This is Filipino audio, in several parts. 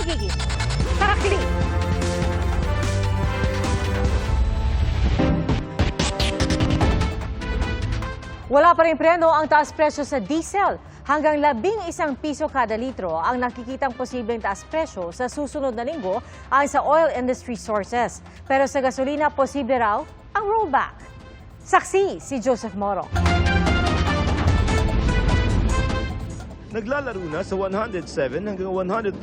nakikiso. Tarakli! Wala pa rin preno ang taas presyo sa diesel. Hanggang 11 piso kada litro ang nakikitang posibleng taas presyo sa susunod na linggo ayon sa oil industry sources. Pero sa gasolina, posible raw ang rollback. Saksi si Joseph Moro. Naglalaro na sa 107 hanggang 134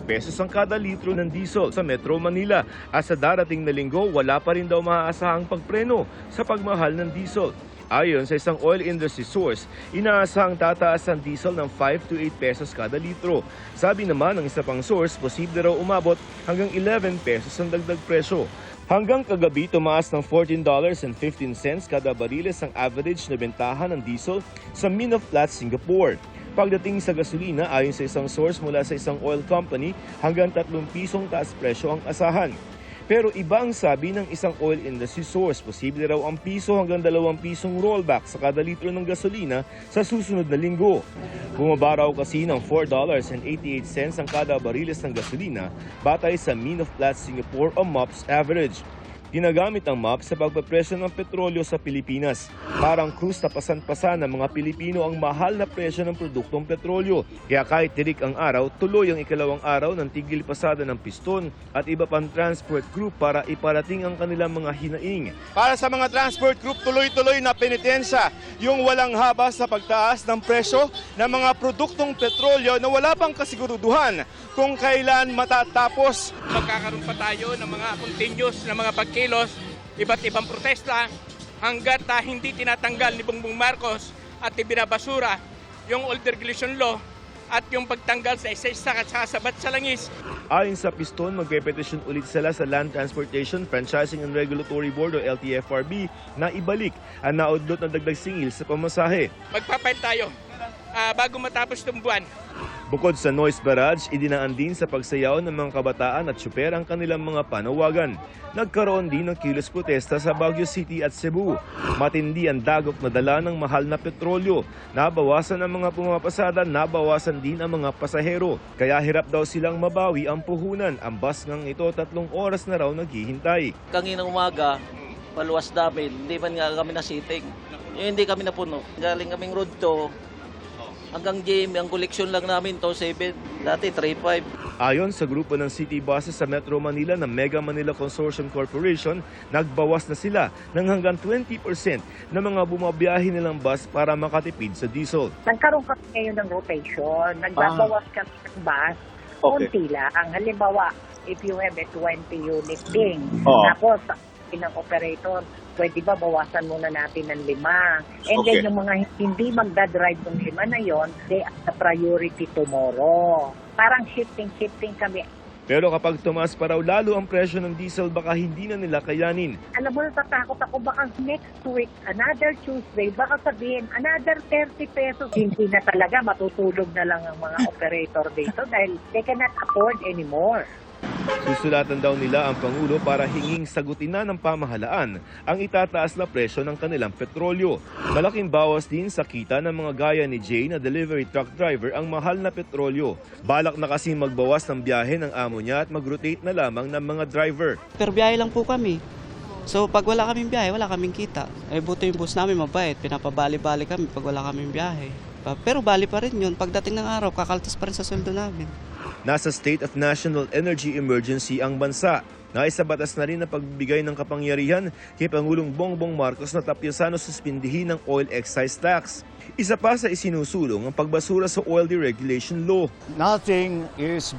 pesos ang kada litro ng diesel sa Metro Manila. At sa darating na linggo, wala pa rin daw maaasahang pagpreno sa pagmahal ng diesel. Ayon sa isang oil industry source, inaasahang tataas ang diesel ng 5 to 8 pesos kada litro. Sabi naman ng isa pang source, posible raw umabot hanggang 11 pesos ang dagdag presyo. Hanggang kagabi, tumaas ng $14.15 kada bariles ang average na bentahan ng diesel sa Min of Platts, Singapore. Pagdating sa gasolina, ayon sa isang source mula sa isang oil company, hanggang 3 pisong taas presyo ang asahan. Pero iba ang sabi ng isang oil industry source, posible raw ang piso hanggang 2 pisong rollback sa kada litro ng gasolina sa susunod na linggo. Bumaba raw kasi ng $4.88 ang kada bariles ng gasolina batay sa Min of Platts Singapore o MOPS average. Ginagamit ang MOPS sa pagpapresyo ng petrolyo sa Pilipinas. Parang krus na pasan-pasan ng mga Pilipino ang mahal na presyo ng produktong petrolyo. Kaya kahit tirik ang araw, tuloy ang ikalawang araw ng tigil pasada ng piston at iba pang transport group para iparating ang kanilang mga hinaing. Para sa mga transport group, tuloy-tuloy na penitensya yung walang haba sa pagtaas ng presyo ng mga produktong petrolyo na wala pang kasiguruduhan kung kailan matatapos. Magkakaroon pa tayo ng mga continuous na mga pagkilos, iba't ibang protesta hanggat hindi tinatanggal ni Bongbong Marcos at ibinabasura yung old regulation law at yung pagtanggal sa isa-isa at sabat sa langis. Ayon sa piston, magpepetisyon ulit sila sa Land Transportation, Franchising and Regulatory Board o LTFRB na ibalik ang naudlot na dagdag singil sa pamasahe. Magpapail tayo bago matapos itong buwan. Bukod sa noise barrage, idinaan din sa pagsayaw ng mga kabataan at syuper ang kanilang mga panawagan. Nagkaroon din ng kilos protesta sa Baguio City at Cebu. Matindi ang dagok na dala ng mahal na petrolyo. Nabawasan ang mga pumapasada, nabawasan din ang mga pasahero. Kaya hirap daw silang mabawi ang puhunan. Ang bus ngang ito 3 oras na raw naghihintay. Kanina umaga, paluwas namin, hindi man nga kami nasiting. Hindi kami napuno. Galing kaming road to hanggang GM, ang koleksyon lang namin to 7, dati 3.5. Ayon sa grupo ng city buses sa Metro Manila ng Mega Manila Consortium Corporation, nagbawas na sila ng hanggang 20% ng mga bumabiyahe nilang bus para makatipid sa diesel. Nagkaroon kami ngayon ng rotation, nagbabawas kami ng bus, konti lang. Halimbawa, if you have a 20-unit thing, tapos ng operator, pwede ba bawasan muna natin ng 5? And then yung mga hindi magdadrive ng 5 na yon, they are the priority tomorrow. Parang shifting kami. Pero kapag tumaas pa raw lalo ang presyo ng diesel, baka hindi na nila kayanin. Alam mo, natatakot ako, baka next week, another Tuesday, baka sabihin, another 30 pesos. Hindi na talaga, matutulog na lang ang mga operator dito dahil they cannot afford anymore. Susulatan daw nila ang Pangulo para hinging sagutin na ng pamahalaan ang itataas na presyo ng kanilang petrolyo. Malaking bawas din sa kita ng mga gaya ni Jay na delivery truck driver ang mahal na petrolyo. Balak na kasi magbawas ng biyahe ng amo niya at mag-rotate na lamang ng mga driver. Per biyahe lang po kami. So pag wala kaming biyahe, wala kaming kita. Buti yung bus namin mabait, pinapabali-bali kami pag wala kaming biyahe. Pero bali pa rin yun, pagdating ng araw, kakaltas pa rin sa sweldo namin. Nasa state of national energy emergency ang bansa. Naisabatas na rin ang pagbibigay ng kapangyarihan kay Pangulong Bongbong Marcos na tapyasan o suspindihin ng oil excise tax. Isa pa sa isinusulong ang pagbasura sa oil deregulation law. Nothing is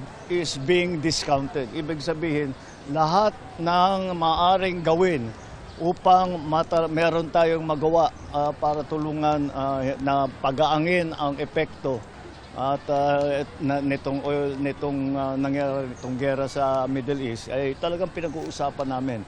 being discounted. Ibig sabihin, lahat ng maaring gawin upang meron tayong magawa para tulungan na pagaangin ang epekto at nangyari nitong gera sa Middle East ay talagang pinag-uusapan namin.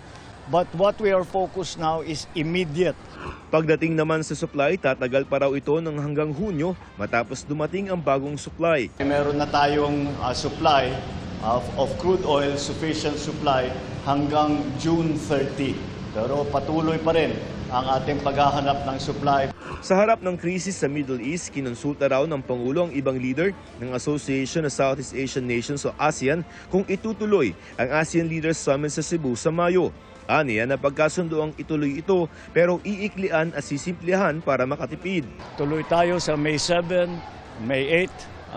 But what we are focused now is immediate. Pagdating naman sa supply, tatagal pa raw ito ng hanggang Hunyo matapos dumating ang bagong supply. Meron na tayong supply of crude oil, sufficient supply hanggang June 30. Pero patuloy pa rin ang ating paghahanap ng supply. Sa harap ng krisis sa Middle East, kinonsulta raw ng Pangulo ang ibang leader ng Association of Southeast Asian Nations o ASEAN kung itutuloy ang ASEAN Leaders Summit sa Cebu sa Mayo. Aniya na pagkasundo ang ituloy ito pero iiklian at sisimplihan para makatipid. Tuloy tayo sa May 7, May 8,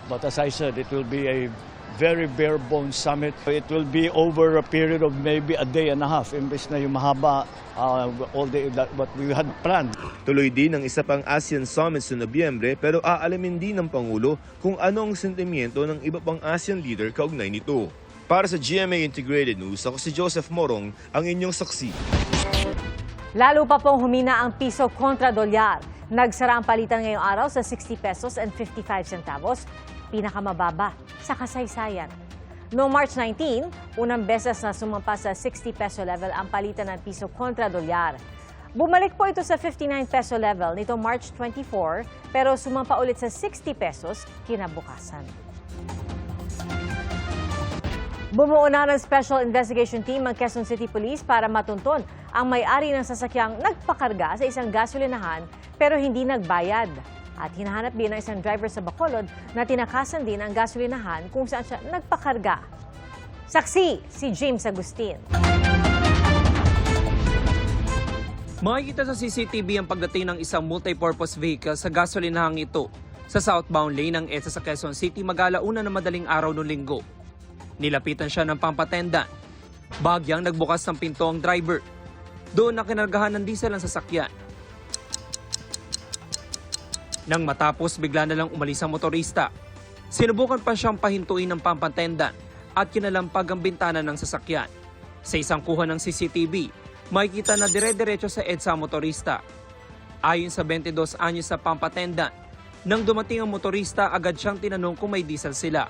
but as I said, it will be a very bare-bones summit. It will be over a period of maybe a day and a half, imbes na yung mahaba all day what we had planned. Tuloy din ang isa pang ASEAN Summit sa Nobyembre pero aalamin din ng Pangulo kung anong sentimiento ng iba pang ASEAN leader kaugnay nito. Para sa GMA Integrated News, ako si Joseph Morong, ang inyong saksi. Lalo pa pong humina ang piso kontra dolyar. Nagsara ang palitan ngayong araw sa 60 pesos and 55 centavos, pinakamababa sa kasaysayan. Noong March 19, unang beses na sumampa sa 60 peso level ang palitan ng piso kontra dolyar. Bumalik po ito sa 59 peso level nito March 24, pero sumampa ulit sa 60 pesos kinabukasan. Bumuo na ng Special Investigation Team ang Quezon City Police para matunton ang may-ari ng sasakyang nagpakarga sa isang gasolinahan pero hindi nagbayad. At hinahanap din ng isang driver sa Bacolod na tinakasan din ang gasolinahan kung saan siya nagpakarga. Saksi, si James Agustin. Makikita sa CCTV ang pagdating ng isang multipurpose vehicle sa gasolinahang ito sa southbound lane ng EDSA sa Quezon City mag-alauna na madaling araw noong Linggo. Nilapitan siya ng pampatenda. Bagyang nagbukas ng pinto ang driver. Doon na kinargahan ng diesel ang sasakyan. Nang matapos, bigla na lang umalis ang motorista. Sinubukan pa siyang pahintuin ng pampatenda at kinalampag ang bintana ng sasakyan. Sa isang kuha ng CCTV, makikita na dire-diretso sa EDSA ang motorista. Ayon sa 22 anyos sa pampatenda, nang dumating ang motorista, agad siyang tinanong kung may diesel sila.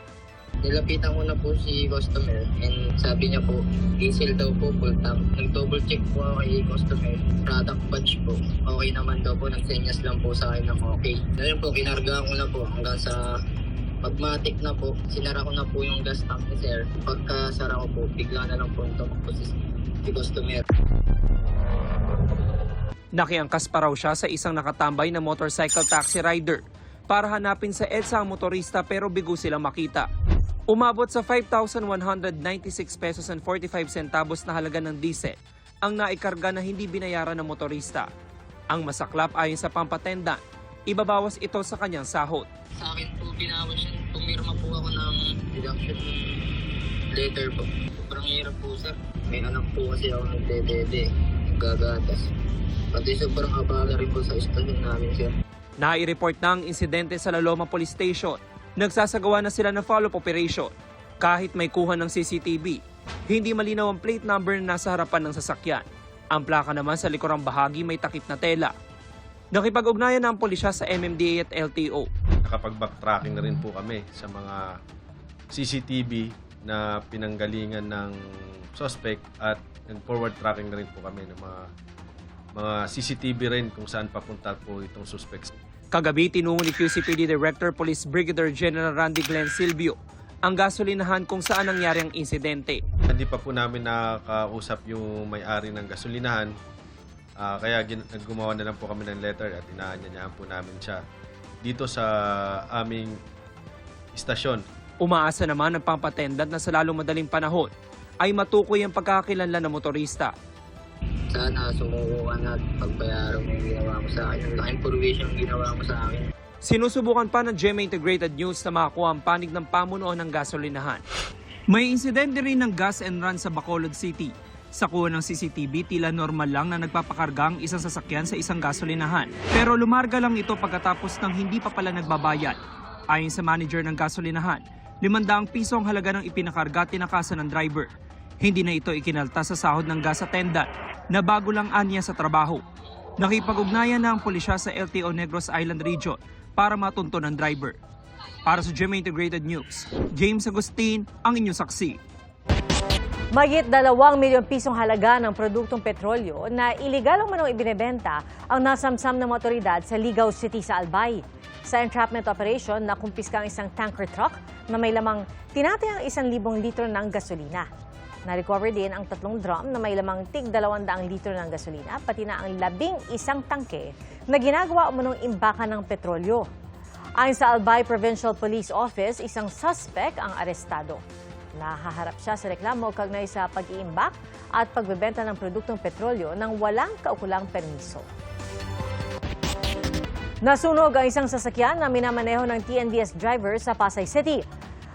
Nilapitan ko na po si customer and sabi niya po, diesel daw po, full tank. Nag-double check po ako kay customer, product batch po. Okay naman daw po, nagsenyas lang po sa akin ng okay. Ngayon po, kinargaan ko na po hanggang sa pagmatic na po. Sinara ko na po yung gas tank ni sir. Pagkasara ko po, bigla na lang po tumakbo si customer. Nakiangkas pa raw siya sa isang nakatambay na motorcycle taxi rider para hanapin sa EDSA ang motorista pero bigo silang makita. Umabot sa 5,196 pesos and 45 centavos na halaga ng diesel ang naikarga na hindi binayaran ng motorista. Ang masaklap ayon sa pampatenda, ibabawas ito sa kanyang sahod. Sa akin po, binawas yun. Pumirma po ako ng deduction letter po. Sobrang hirap po sir. May anak po kasi ako nagdedede, gagatas. Pati sobrang abala rin po sa istasyon namin sir. Nai-report na ang insidente sa Laloma Police Station. Nagsasagawa na sila ng follow-up operation. Kahit may kuha ng CCTV, hindi malinaw ang plate number na nasa harapan ng sasakyan. Ang plaka naman sa likurang bahagi may takip na tela. Nakipag-ugnayan na ang pulisya sa MMDA at LTO. Nakapag-backtracking na rin po kami sa mga CCTV na pinanggalingan ng suspect at forward tracking na rin po kami ng mga CCTV rin kung saan papunta po itong suspects. Kagabi, tinungo ni QCPD Director Police Brigadier General Randy Glenn Silvio ang gasolinahan kung saan nangyari ang insidente. Hindi pa po namin nakakausap yung may-ari ng gasolinahan, kaya gumawa na lang po kami ng letter at inaanyayahan po namin siya dito sa aming istasyon. Umaasa naman ang pampatendant na sa lalong madaling panahon ay matukoy ang pagkakakilanlan ng motorista. Sana sumuko ka na at pagbayaran mo yung ginawa mo sa akin. Yung laking provision yung ginawa mo sa akin. Sinusubukan pa ng GMA Integrated News na makakuha ang panig ng pamunuan ng gasolinahan. May insidente rin ng gas and run sa Bacolod City. Sa kuha ng CCTV, tila normal lang na nagpapakarga ang isang sasakyan sa isang gasolinahan. Pero lumarga lang ito pagkatapos ng hindi pa pala nagbabayad. Ayon sa manager ng gasolinahan, 500 piso ang halaga ng ipinakarga at tinakasan ng driver. Hindi na ito ikinalta sa sahod ng gas attendant na bago lang anya sa trabaho. Nakipag-ugnayan na ang pulisya sa LTO Negros Island Region para matunton ang driver. Para sa GMA Integrated News, James Agustin, ang inyong saksi. Mahigit 2 milyong pisong halaga ng produktong petrolyo na iligal umanong ibinebenta ang nasamsam ng otoridad sa Ligao City sa Albay. Sa entrapment operation, nakumpiska ang isang tanker truck na may lamang tinatayang 1,000 litro ng gasolina. Na-recover din ang 3 drum na may lamang tig 200 litro ng gasolina, pati na ang 11 tangke na ginagawa umunong imbakan ng petrolyo. Ayon sa Albay Provincial Police Office, isang suspect ang arestado. Nahaharap siya sa reklamo kaugnay sa pag-iimbak at pagbebenta ng produktong petrolyo nang walang kaukulang permiso. Nasunog ang isang sasakyan na minamaneho ng TNVS driver sa Pasay City.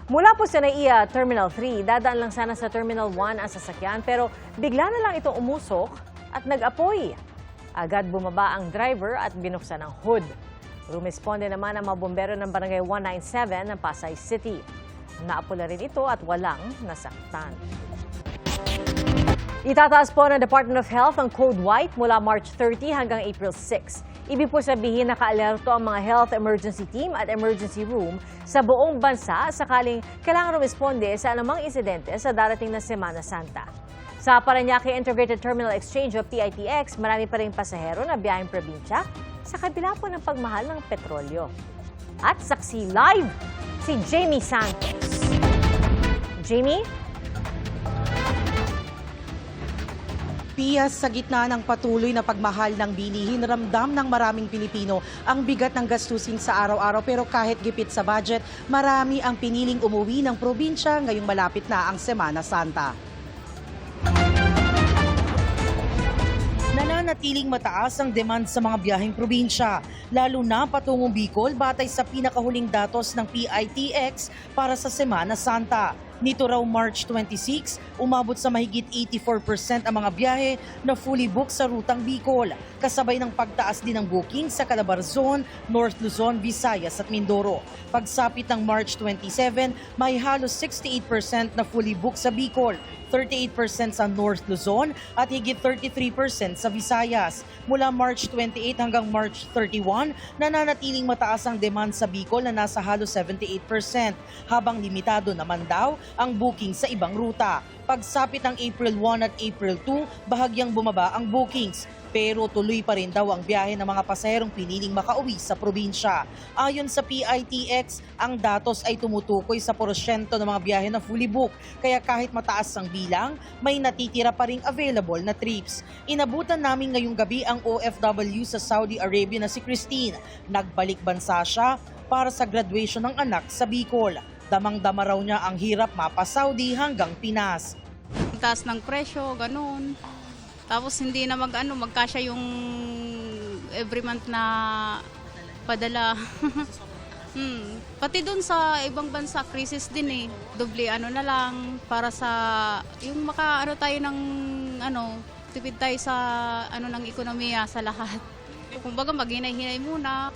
Mula po sa NAIA Terminal 3, dadaan lang sana sa Terminal 1 ang sasakyan pero bigla na lang itong umusok at nag-apoy. Agad bumaba ang driver at binuksan ang hood. Rumesponde naman ang mga bombero ng Barangay 197 ng Pasay City. Naapula rin ito at walang nasaktan. Itataas po ng Department of Health ang Code White mula March 30 hanggang April 6. Ibig po sabihin nakaalerto ang mga health emergency team at emergency room sa buong bansa sakaling kailangan rumisponde sa anumang insidente sa darating na Semana Santa. Sa Parañaque Integrated Terminal Exchange o PITX, marami pa rin pasahero na biyaheng probinsya sa kabila po ng pagmahal ng petrolyo. At saksi live si Jamie Santos. Jamie? Piyas, sa gitna ng patuloy na pagmahal ng bilihin, ramdam ng maraming Pilipino ang bigat ng gastusin sa araw-araw. Pero kahit gipit sa budget, marami ang piniling umuwi ng probinsya ngayong malapit na ang Semana Santa. Nananatiling mataas ang demand sa mga biyaheng probinsya, lalo na patungong Bicol batay sa pinakahuling datos ng PITX para sa Semana Santa. Nito raw March 26, umabot sa mahigit 84% ang mga biyahe na fully booked sa rutang Bicol, kasabay ng pagtaas din ng booking sa Calabarzon, North Luzon, Visayas at Mindoro. Pagsapit ng March 27, may halos 68% na fully booked sa Bicol, 38% sa North Luzon at higit 33% sa Visayas. Mula March 28 hanggang March 31, nananatiling mataas ang demand sa Bicol na nasa halos 78%, habang limitado naman daw ang booking sa ibang ruta. Pagsapit ng April 1 at April 2, bahagyang bumaba ang bookings. Pero tuloy pa rin daw ang biyahe ng mga pasaherong piniling makauwi sa probinsya. Ayon sa PITX, ang datos ay tumutukoy sa porsyento ng mga biyahe na fully booked. Kaya kahit mataas ang bilang, may natitira pa ring available na trips. Inabutan namin ngayong gabi ang OFW sa Saudi Arabia na si Christine. Nagbalik bansa siya para sa graduation ng anak sa Bicol. Damang-dama raw niya ang hirap mapa-Saudi hanggang Pinas. Taas ng presyo, ganun. Tapos hindi na magkasya yung every month na padala. Pati dun sa ibang bansa, krisis din eh. Doble na lang para sa yung tayo ng tipid tayo sa ng ekonomiya sa lahat. Kumbaga maghinay-hinay muna.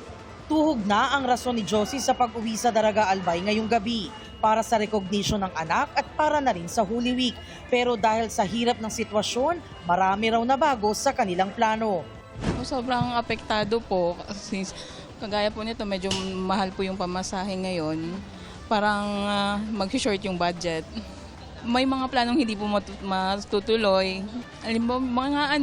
Tuhog na ang rason ni Josie sa pag-uwi sa Daraga Albay ngayong gabi para sa recognition ng anak at para na rin sa Holy Week. Pero dahil sa hirap ng sitwasyon, marami raw na bago sa kanilang plano. Sobrang apektado po since kagaya po nito medyo mahal po yung pamasahe ngayon. Parang mag-short yung budget. May mga planong hindi po matutuloy. Alam mo, mga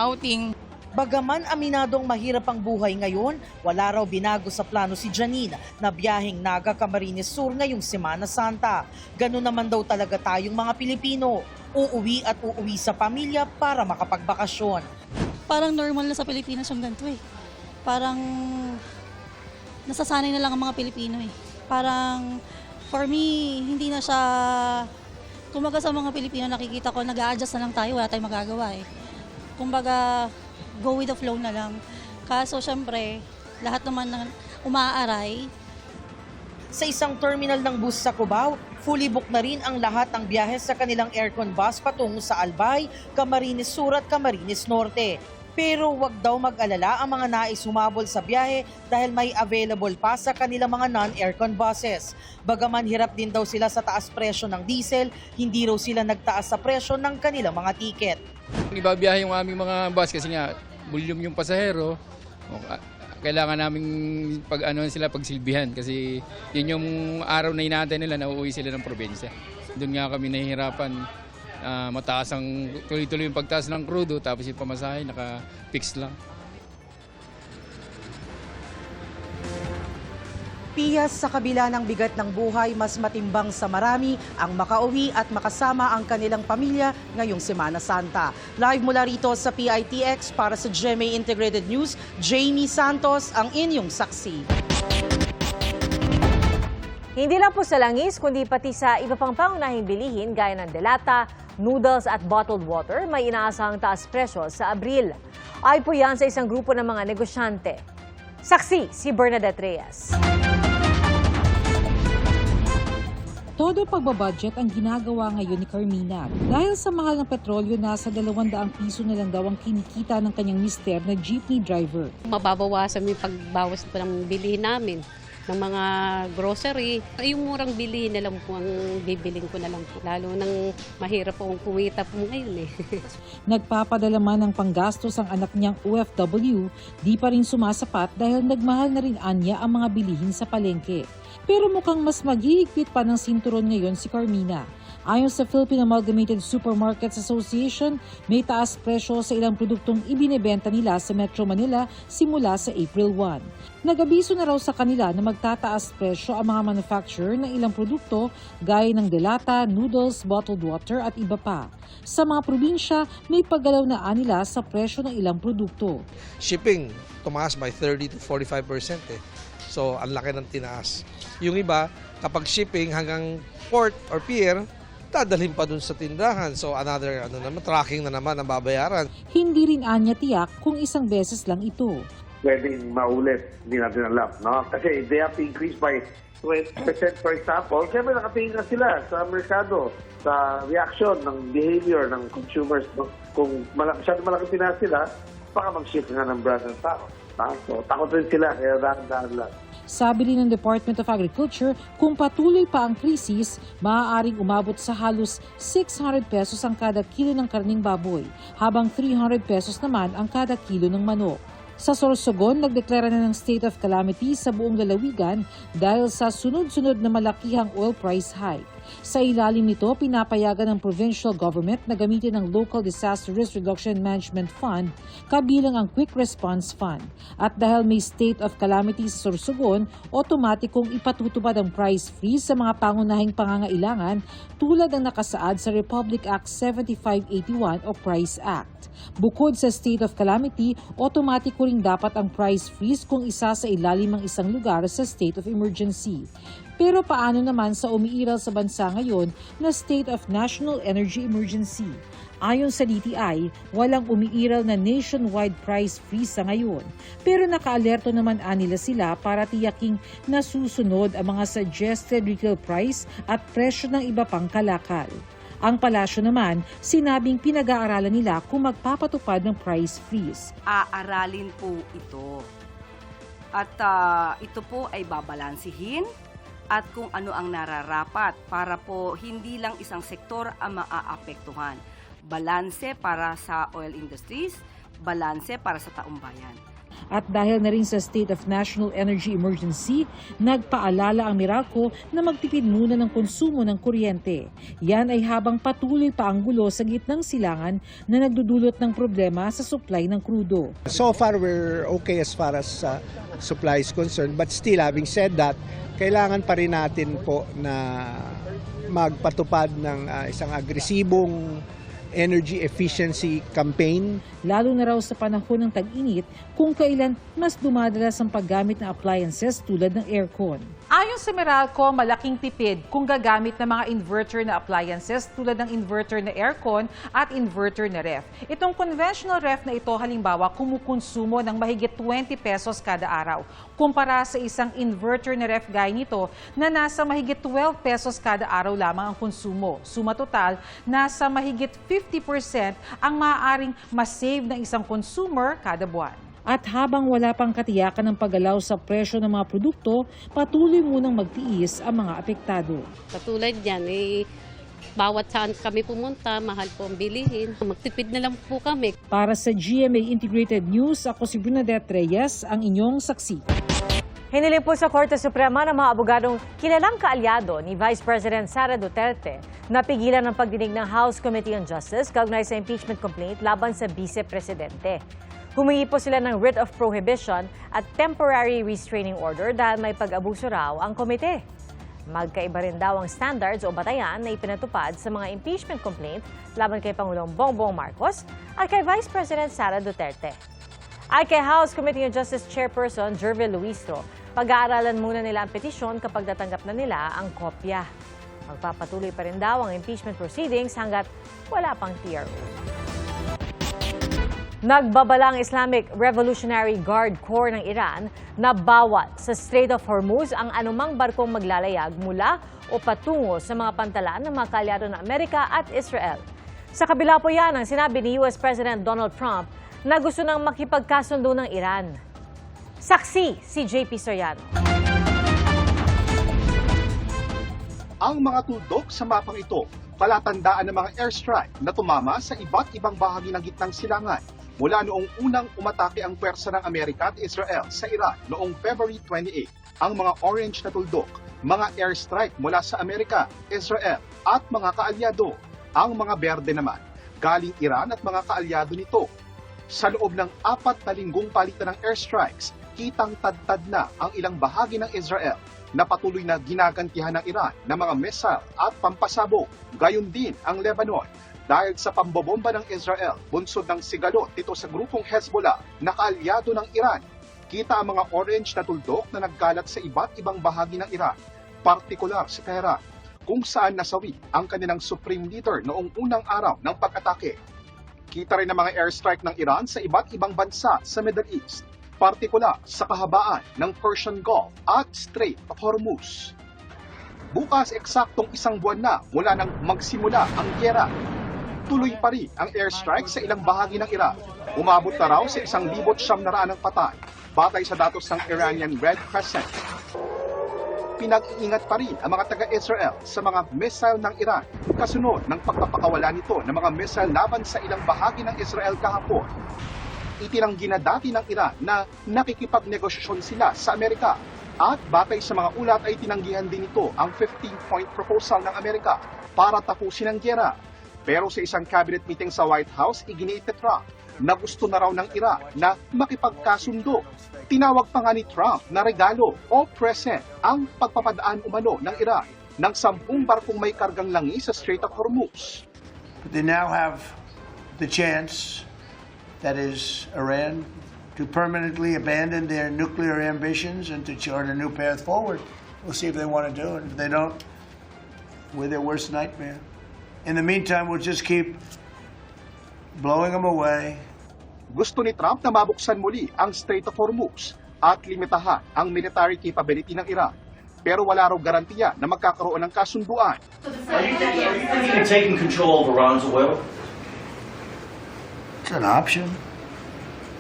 outing. Bagaman aminadong mahirap ang buhay ngayon, wala raw binago sa plano si Janine na biyaheng Naga Camarines Sur ngayong Semana Santa. Ganun naman daw talaga tayong mga Pilipino. Uuwi at uuwi sa pamilya para makapagbakasyon. Parang normal na sa Pilipinas yung ganito eh. Parang nasasanay na lang ang mga Pilipino eh. Parang for me, hindi na siya, kumbaga sa mga Pilipino nakikita ko, nag-a-adjust na lang tayo, wala tayong magagawa eh. Kumbaga, go with the flow na lang. Kaso syempre, lahat naman ng umaaray. Sa isang terminal ng bus sa Cubao, fully booked na rin ang lahat ng biyahe sa kanilang aircon bus patungo sa Albay, Camarines Sur at Camarines Norte. Pero wag daw mag-alala ang mga nais humabol sa biyahe dahil may available pa sa kanilang mga non-aircon buses. Bagaman hirap din daw sila sa taas presyo ng diesel, hindi raw sila nagtaas sa presyo ng kanilang mga tiket. Ibabiyahe yung aming mga bus kasi nga volume yung pasahero. Kailangan namin pagsilbihan kasi yun yung araw na inaantay nila na uuwi sila ng probinsya. Doon nga kami nahihirapan. Mataas ang tuloy-tuloy yung pagtaas ng krudo tapos yung pamasahe naka-fix lang. Pihas, sa kabila ng bigat ng buhay, mas matimbang sa marami ang makauwi at makasama ang kanilang pamilya ngayong Semana Santa. Live mula rito sa PITX para sa GMA Integrated News, Jamie Santos ang inyong saksi. Hindi lang po sa langis, kundi pati sa iba pang pangunahing bilihin gaya ng delata, noodles at bottled water, may inaasahang taas presyo sa Abril. Ay po yan sa isang grupo ng mga negosyante. Saksi si Bernadette Reyes. Todo pagbabudget ang ginagawa ngayon ni Carmina. Dahil sa mahal ng petrolyo, nasa 200 piso na lang daw ang kinikita ng kanyang mister na jeepney driver. Mababawasan yung pagbawas po ng bilihin namin ng mga grocery. Yung murang bilihin na lang po ang bibiling ko na lang po. Lalo nang mahirap po ang kumita po ngayon eh. Nagpapadala man ng panggastos ang anak niyang OFW, di pa rin sumasapat dahil nagmahal na rin anya ang mga bilihin sa palengke. Pero mukhang mas maghihigpit pa ng sinturon ngayon si Carmina. Ayon sa Philippine Amalgamated Supermarkets Association, may taas presyo sa ilang produktong ibinebenta nila sa Metro Manila simula sa April 1. Nag-abiso na raw sa kanila na magtataas presyo ang mga manufacturer ng ilang produkto gaya ng delata, noodles, bottled water at iba pa. Sa mga probinsya, may paggalaw na nila sa presyo ng ilang produkto. Shipping, tumaas by 30 to 45% eh. So, ang laki ng tinaas. Yung iba, kapag shipping hanggang port or pier, dadalhin pa dun sa tindahan. So, another tracking na naman ang babayaran. Hindi rin anya tiyak kung isang beses lang ito. Pwedeng maulit, hindi natin alam, no? Kasi they have to increase by 20% for example. Siyempre nakatingin na sila sa merkado, sa reaction ng behavior ng consumers. Kung masyadong malaki tinaas sila, baka mag-shift nga ng brand ng tao. So, takot rin sila, kaya dahan-dahan lang. Sabi rin ng Department of Agriculture, kung patuloy pa ang krisis, maaaring umabot sa halos 600 pesos ang kada kilo ng karning baboy, habang 300 pesos naman ang kada kilo ng manok. Sa Sorsogon, nagdeklara na ng state of calamity sa buong lalawigan dahil sa sunod-sunod na malakihang oil price hike. Sa ilalim nito, pinapayagan ng provincial government na gamitin ang Local Disaster Risk Reduction Management Fund kabilang ang Quick Response Fund. At dahil may state of calamity sa Sorsogon, otomatikong ipatutupad ang price freeze sa mga pangunahing pangangailangan tulad ng nakasaad sa Republic Act 7581 o Price Act. Bukod sa state of calamity, otomatiko rin dapat ang price freeze kung isa sa ilalim ng isang lugar sa state of emergency. Pero paano naman sa umiiral sa bansa ngayon na state of national energy emergency? Ayon sa DTI, walang umiiral na nationwide price freeze sa ngayon. Pero nakaalerto naman nila sila para tiyaking nasusunod ang mga suggested retail price at presyo ng iba pang kalakal. Ang palasyo naman, sinabing pinag-aaralan nila kung magpapatupad ng price freeze. Aaralin po ito. At ito po ay babalansihin at kung ano ang nararapat para po hindi lang isang sektor ang maaapektuhan. Balanse para sa oil industries, balanse para sa taong bayan. At dahil na rin sa state of national energy emergency, nagpaalala ang Meralco na magtipid muna ng konsumo ng kuryente. Yan ay habang patuloy pa ang gulo sa gitnang silangan na nagdudulot ng problema sa supply ng krudo. So far, we're okay as far as supply is concerned. But still, having said that, kailangan pa rin natin po na magpatupad ng isang agresibong energy efficiency campaign. Lalo na raw sa panahon ng tag-init kung kailan mas dumadalas ang paggamit ng appliances tulad ng aircon. Ayon sa Meralco, malaking tipid kung gagamit ng mga inverter na appliances tulad ng inverter na aircon at inverter na ref. Itong conventional ref na ito halimbawa kumukonsumo ng mahigit 20 pesos kada araw kumpara sa isang inverter na ref gaya nito na nasa mahigit 12 pesos kada araw lamang ang konsumo. Suma total, nasa mahigit 50% ang maaaring masave ng isang consumer kada buwan. At habang wala pang katiyakan ng paggalaw sa presyo ng mga produkto, patuloy munang magtiis ang mga apektado. Katulad yan, bawat saan kami pumunta, mahal po ang bilihin. Magtipid na lang po kami. Para sa GMA Integrated News, ako si Bernadette Reyes, ang inyong saksi. Hiniling po sa Korte Suprema ng mga abogadong kilalang kaalyado ni Vice President Sara Duterte na pigilan ang pagdinig ng House Committee on Justice kaugnay sa impeachment complaint laban sa Vice Presidente. Humingi po sila ng writ of prohibition at temporary restraining order dahil may pag-abuso raw ang komite. Magkaiba rin daw ang standards o batayan na ipinatupad sa mga impeachment complaint laban kay Pangulong Bongbong Marcos at kay Vice President Sara Duterte. Ay kay House Committee on Justice Chairperson Jervil Luistro, pag-aaralan muna nila ang petisyon kapag natanggap na nila ang kopya. Magpapatuloy pa rin daw ang impeachment proceedings hanggat wala pang TRO. Nagbabala ang Islamic Revolutionary Guard Corps ng Iran na bawal sa Strait of Hormuz ang anumang barkong maglalayag mula o patungo sa mga pantalan ng mga kaalyado ng Amerika at Israel. Sa kabila po yan ang sinabi ni US President Donald Trump na gusto nang makipagkasundo ng Iran. Saksi si JP Soriano. Ang mga tuldok sa mapang ito, palatandaan ng mga airstrike na tumama sa iba't ibang bahagi ng gitnang silangan mula noong unang umatake ang pwersa ng Amerika at Israel sa Iran noong February 28. Ang mga orange na tuldok, mga airstrike mula sa Amerika, Israel at mga kaalyado. Ang mga berde naman, galing Iran at mga kaalyado nito. Sa loob ng 4 na linggong palitan ng airstrikes, kitang tad-tad na ang ilang bahagi ng Israel na patuloy na ginagantihan ng Iran ng mga missile at pampasabog. Gayon din ang Lebanon dahil sa pambobomba ng Israel, bunsod ng sigalot dito sa grupong Hezbollah na kaalyado ng Iran. Kita ang mga orange na tuldok na nagkalat sa iba't ibang bahagi ng Iran, partikular sa Tehran, kung saan nasawi ang kanilang supreme leader noong unang araw ng pag-atake. Kita rin ang mga airstrike ng Iran sa iba't ibang bansa sa Middle East, partikular sa kahabaan ng Persian Gulf at Strait of Hormuz. Bukas eksaktong 1 buwan na mula nang magsimula ang gyera. Tuloy pa rin ang airstrike sa ilang bahagi ng Iran. Umabot na raw sa 1,900 ng patay, batay sa datos ng Iranian Red Crescent. Pinag-iingat pa rin ang mga taga-Israel sa mga missile ng Iran, kasunod ng pagpapakawala nito ng mga missile laban sa ilang bahagi ng Israel kahapon. Itinanggi na dati ng Iran na nakikipagnegosasyon sila sa Amerika at batay sa mga ulat ay tinanggihan din ito ang 15-point proposal ng Amerika para tapusin ang gyera. Pero sa isang cabinet meeting sa White House, iginiit ni Trump na gusto na raw ng Iran na makipagkasundo. Tinawag pa nga ni Trump na regalo o present ang pagpapadaan umano ng Iran ng 10 barkong may kargang langis sa Strait of Hormuz. They now have the chance, that is Iran, to permanently abandon their nuclear ambitions and to chart a new path forward. We'll see if they want to do it. If they don't, we're their worst nightmare. In the meantime, we'll just keep blowing them away. Gusto ni Trump na mabuksan muli ang Strait of Hormuz at limitahan ang military capability ng Iran. Pero wala raw garantiya na magkakaroon ng kasunduan. Are you thinking of taking control of Iran's oil? It's an option.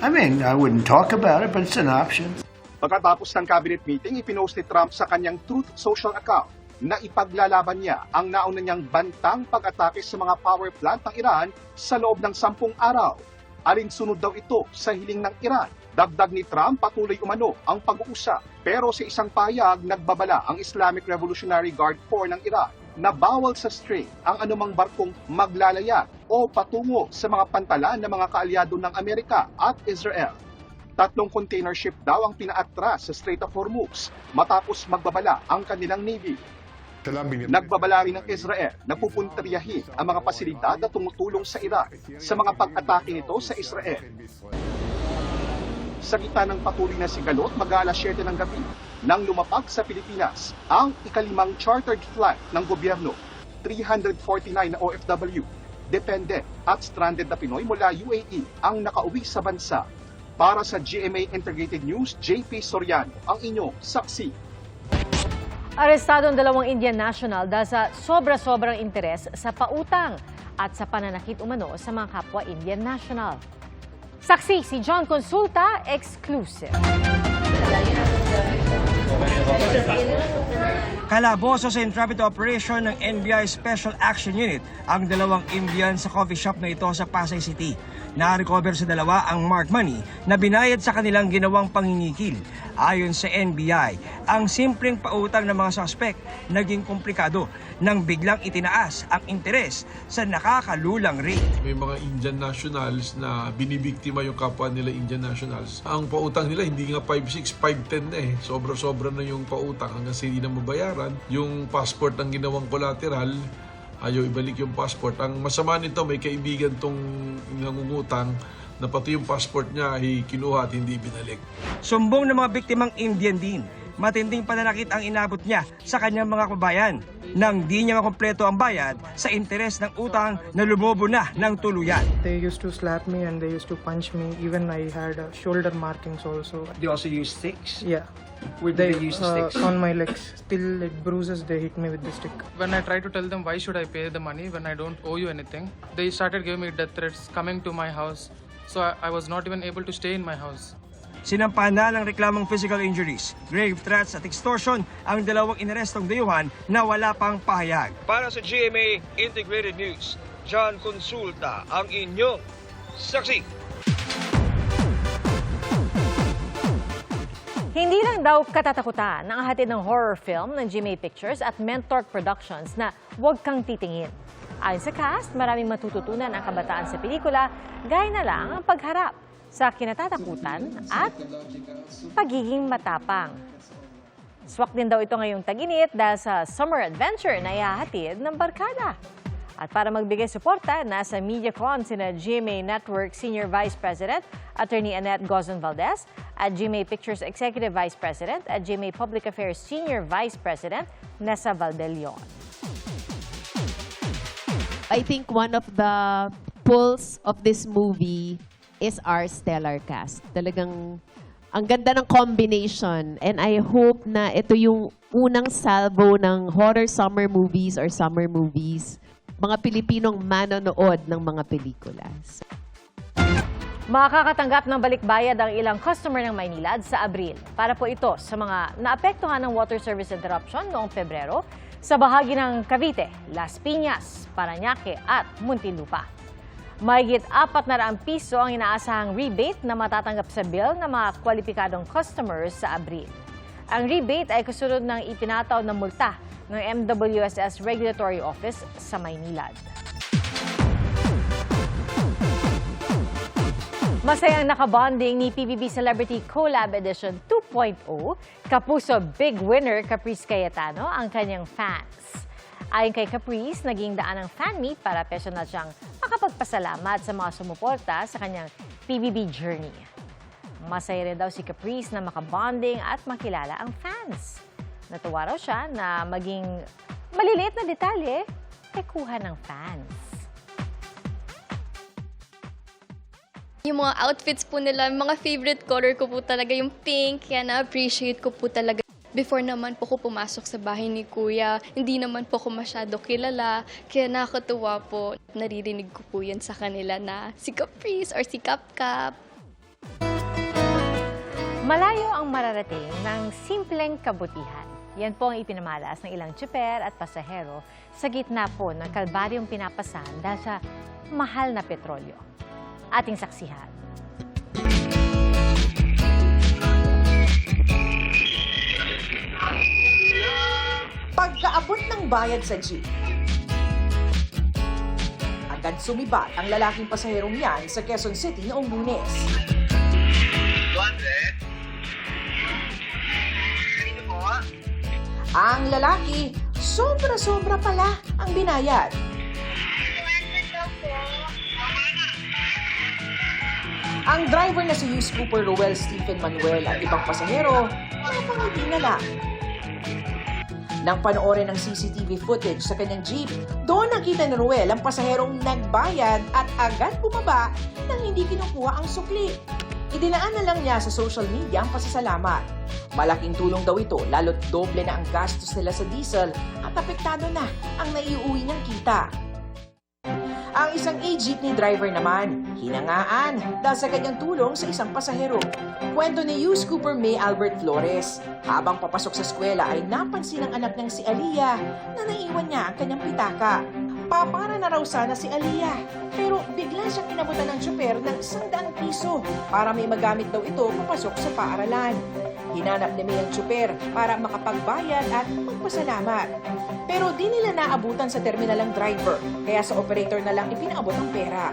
I mean, I wouldn't talk about it, but it's an option. Pagkatapos ng cabinet meeting, ipinost ni Trump sa kanyang Truth Social account na ipaglalaban niya ang nauna niyang bantang pag-atake sa mga power plant ng Iran sa loob ng 10 araw. Alinsunod daw ito sa hiling ng Iran. Dagdag ni Trump, patuloy umano ang pag-uusap. Pero sa isang payag, nagbabala ang Islamic Revolutionary Guard Corps ng Iran na bawal sa strait ang anumang barkong maglalayag o patungo sa mga pantalan ng mga kaalyado ng Amerika at Israel. 3 container ship daw ang pinaatras sa Strait of Hormuz matapos magbabala ang kanilang Navy. Nagbabala rin ng Israel na pupuntaryahin ang mga pasilidad na tumutulong sa Iran sa mga pag-atake nito sa Israel. Sa gitna ng patuloy na sigalot, mag-aalas 7 ng gabi nang lumapag sa Pilipinas ang ika-5 chartered flight ng gobyerno, 349 na OFW, dependent at stranded na Pinoy mula UAE ang nakauwi sa bansa. Para sa GMA Integrated News, JP Soriano, ang inyong saksi. Arestado ang 2 Indian national dahil sa sobra-sobrang interes sa pautang at sa pananakit umano sa mga kapwa Indian national. Saksi si John Consulta, exclusive. Kalaboso sa intrepid operation ng NBI Special Action Unit ang dalawang Indian sa coffee shop na ito sa Pasay City. Na-recover sa dalawa ang marked money na binayad sa kanilang ginawang pangingikil. Ayon sa NBI, ang simpleng pautang ng mga suspect naging komplikado nang biglang itinaas ang interes sa nakakalulang rate. May mga Indian nationals na binibiktima yung kapwa nila Indian nationals. Ang pautang nila hindi nga 5-6, 5-10 na eh. Sobra-sobra na yung pautang hanggang sa hindi na mabayaran. Yung passport ng ginawang collateral, ayaw ibalik yung passport. Ang masama nito, may kaibigan tong nangungutang na pati yung passport niya ay kinuha at hindi binalik. Sumbong ng mga biktimang Indian din. Matinding pananakit ang inabot niya sa kanyang mga kabayan nang di niya makompleto ang bayad sa interes ng utang na lumobo na ng tuluyan. They used to slap me and they used to punch me. Even I had shoulder markings also. They also use sticks? Yeah. Where did they use the sticks? On my legs. Till it bruises, they hit me with the stick. When I tried to tell them why should I pay the money when I don't owe you anything, they started giving me death threats, coming to my house. So I was not even able to stay in my house. Sinampahan na ng reklamong physical injuries, grave threats at extortion ang dalawang inarestong dayuhan na wala pang pahayag. Para sa GMA Integrated News, John Consulta ang inyong saksi. Hindi lang daw katatakutan ang hatid ng horror film ng GMA Pictures at Mentork Productions na Huwag Kang Titingin. Ayon sa cast, maraming matututunan ang kabataan sa pelikula, gaya na lang ang pagharap sa kinatatakutan at pagiging matapang. Swak din daw ito ngayong tag-init dahil sa summer adventure na ihahatid ng barkada. At para magbigay suporta, nasa MediaCon sina GMA Network Senior Vice President Attorney Annette Gozon Valdez at GMA Pictures Executive Vice President at GMA Public Affairs Senior Vice President Nessa Valdelion. I think one of the pulls of this movie is our stellar cast. Talagang ang ganda ng combination, and I hope na ito yung unang salvo ng horror summer movies or summer movies, mga Pilipinong manonood ng mga pelikula. Makakatanggap ng balikbayad ang ilang customer ng Maynilad sa Abril. Para po ito sa mga naapektuhan ng water service interruption noong Pebrero sa bahagi ng Cavite, Las Piñas, Parañaque at Muntinlupa. Mahigit 400 piso ang inaasahang rebate na matatanggap sa bill ng mga kwalipikadong customers sa Abril. Ang rebate ay kasunod ng ipinataw na multa ng MWSS Regulatory Office sa Maynilad. Masayang nakabonding ni PBB Celebrity Collab Edition 2.0, Kapuso Big Winner Caprice Cayetano ang kanyang fans. Ayon kay Caprice, naging daan ng fan meet para personal siyang makapagpasalamat sa mga sumuporta sa kanyang PBB journey. Masaya rin daw si Caprice na makabonding at makilala ang fans. Natuwa raw siya na maging maliliit na detalye ay kuha ng fans. Yung mga outfits po nila, mga favorite color ko po talaga yung pink, kaya na-appreciate ko po talaga. Before naman po ko pumasok sa bahay ni Kuya, hindi naman po ko masyado kilala, kaya nakakatuwa po. Naririnig ko po yan sa kanila na si Caprice or si Kapkap. Malayo ang mararating ng simpleng kabutihan. Yan po ang ipinamalas ng ilang tsuper at pasahero sa gitna po ng kalbaryong pinapasan dahil sa mahal na petrolyo. Ating saksihan. Pagkaabot ng bayad sa jeep, agad sumibat ang lalaking pasaherong yan sa Quezon City noong Lunes. Ang lalaki, sobra-sobra pala ang binayad. Ang driver na si Youth Cooper Roel Stephen Manuel at ibang pasahero, napangiti na lang. Nang panoorin ng CCTV footage sa kanyang jeep, doon nakita ni Roel ang pasaherong nagbayad at agad bumaba nang hindi kinukuha ang sukli. Idinaan na lang niya sa social media ang pasasalamat. Malaking tulong daw ito, lalo't doble na ang gastos nila sa diesel at apektado na ang naiuwi niyang kita. Ang isang e-jeepney driver naman, hinangaan dahil sa kanyang tulong sa isang pasahero. Kwento ni Hughes Cooper May Albert Flores, habang papasok sa eskwela ay napansin ng anak niyang si Aliyah na naiwan niya ang kanyang pitaka. Papara na raw sana si Aliyah, pero bigla siyang inabutan ng tsoper ng 100 piso para may magamit daw ito papasok sa paaralan. Hinanap ni May ang tsoper para makapagbayad at magpasalamat. Pero di nila naabutan sa terminal ang driver, kaya sa operator na lang ipinaabot ang pera.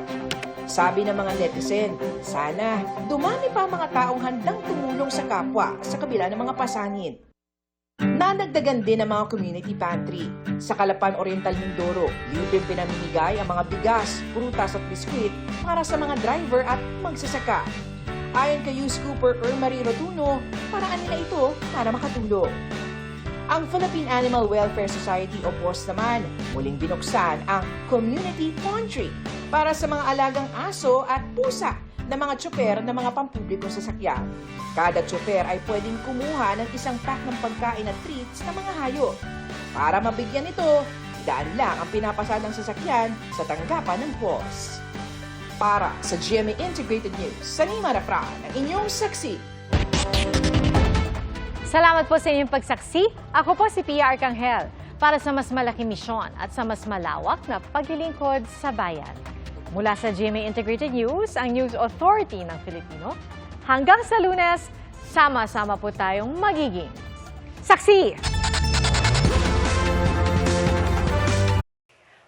Sabi ng mga netizen, sana dumami pa ang mga taong handang tumulong sa kapwa sa kabila ng mga pasanin. Nadagdagan din ang mga community pantry. Sa Calapan Oriental, Mindoro, libreng pinamimigay ang mga bigas, prutas at biskwit para sa mga driver at magsasaka. Ayon kay Hughes Cooper Marie Rotuno, paraan nila ito para makatulong. Ang Philippine Animal Welfare Society o POS naman, muling binuksan ang Community Pantry para sa mga alagang aso at pusa na mga tsoper na mga pampublikong sasakyan. Kada tsoper ay pwedeng kumuha ng isang pack ng pagkain at treats ng mga hayop. Para mabigyan ito, daan lang ang pinapasadang sasakyan sa tanggapan ng POS. Para sa GMA Integrated News, Sanima Rapran, ang inyong saksi. Salamat po sa inyong pagsaksi. Ako po si Pia Arcangel para sa mas malaking misyon at sa mas malawak na paglilingkod sa bayan. Mula sa GMA Integrated News, ang News Authority ng Filipino, hanggang sa Lunes, sama-sama po tayong magiging saksi!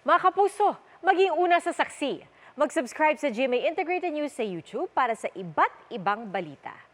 Mga kapuso, maging una sa saksi. Mag-subscribe sa GMA Integrated News sa YouTube para sa iba't ibang balita.